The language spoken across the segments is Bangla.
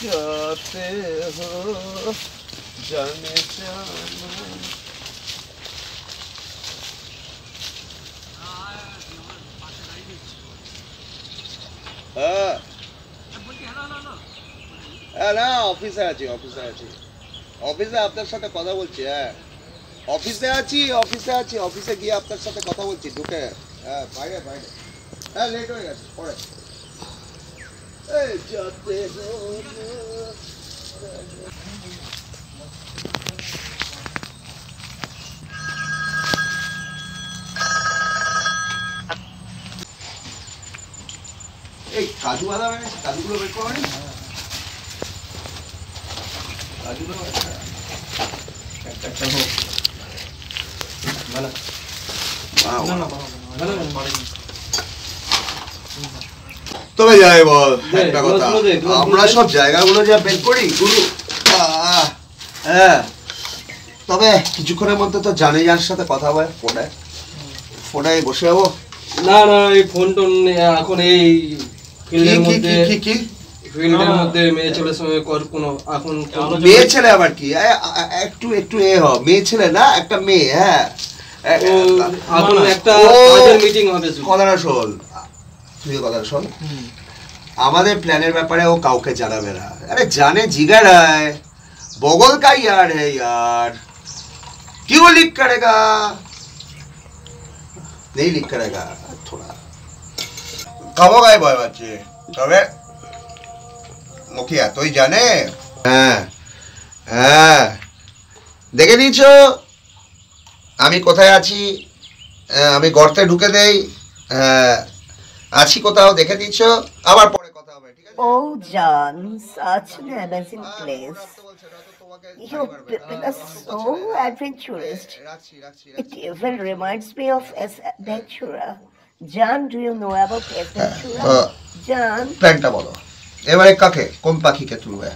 जाते हो जाने जाना। না অফিসে আছি অফিসে আপনার সাথে কথা বলছি। হ্যাঁ অফিসে আছি অফিসে গিয়ে আপনার সাথে কথা বলছি ঢুকে। হ্যাঁ বাইরে হ্যাঁ লেট হয়ে গেছে পরে। এই যাতে हो এই কাজু বাদাম এনেছি, কাজুগুলো বের করো নি। কাজুগুলো একটা হোক তবে যাই বল একটা কথা, আমরা সব জায়গাগুলো যা বের করি গুরু। হ্যাঁ তবে কিছুক্ষণের মধ্যে তো জানের সাথে কথা হবে ফোনে বসে যাবো। না এই ফোন টোন এখন এই ফিল্ডের মধ্যে ফিল্ডের মধ্যে মেয়ে ছেলের সঙ্গে কোনো এখন মেয়ে ছেলে আবার কি একটু এ হ মেয়ে ছেলে না একটা মেয়ে। হ্যাঁ এখন একটা কাজের মিটিং হবে। কথাটা শোন, তুই কথাটা শোন, আমাদের প্ল্যানের ব্যাপারে ও কাউকে জানাবে না। আরে জানে जिगर है बगल का यार है यार, क्यों लीक करेगा? नहीं लीक करेगा थोड़ा খাবো গায়ে ভয় পাচ্ছে। তবে মুখি এতই জানে। হ্যাঁ দেখে নিয়েছ আমি কোথায় আছি, আমি গর্তে ঢুকে দেই, আছি কোথাও দেখে দিচ্ছ, আবার পরে কথা হবে ঠিক আছে? Oh John, such an amazing place. Your people are so adventurous. It even reminds me of Adventura. John, do you know about Adventura? John, প্ল্যানটা বলো এবারে, কাকে কোন পাখিকে তুলবে?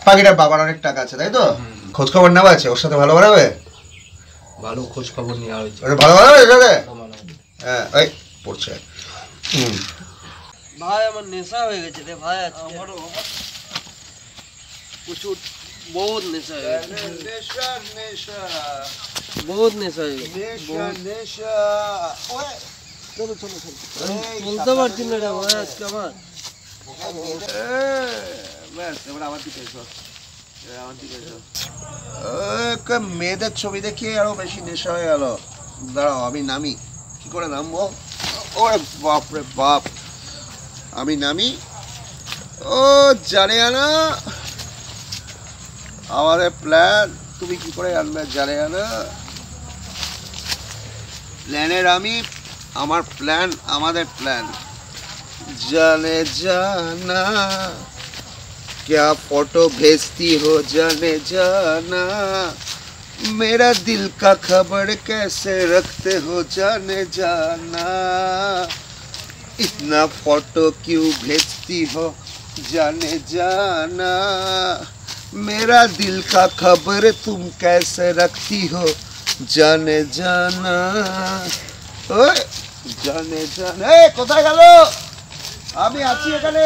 পাখিটার বাবার অনেক টাকা আছে তাই তো, খোঁজ খবর নেওয়া আছে, ওর সাথে ভালো বানাবে, ভালো খোঁজ খবর নেওয়া হয়েছে, ভালো বানাবে সাথে। হ্যাঁ এই পড়ছে। ভাই আমার নেশা হয়ে গেছে রে ভাই, আমারও প্রচুর বহুত নেশা হয়ে গেছে, বহুত নেশা হয়ে গেছে। চলতে পারছি না রে ভাই আজকে আমার। মেয়েদের ছবি দেখিয়ে আরো বেশি নেশা হয়ে গেল। দাঁড়াও আমি নামি, কি করে নামবো? ওরে বাপ রে বাপ, আমি নামি। ও জানে না আমাদের প্ল্যান, তুমি কি করে আনবে জানে না? প্ল্যানের আমি, আমার প্ল্যান, আমাদের প্ল্যান। जाने जाना क्या फोटो भेजती हो जाने जाना, मेरा दिल का खबर कैसे रखते हो जाने जाना, इतना फोटो क्यों भेजती हो जाने जाना, मेरा दिल का खबर तुम कैसे रखती हो जाने जाना। ओए जाने जाना, ए কোথায় গেল? আমি আছি এখানে।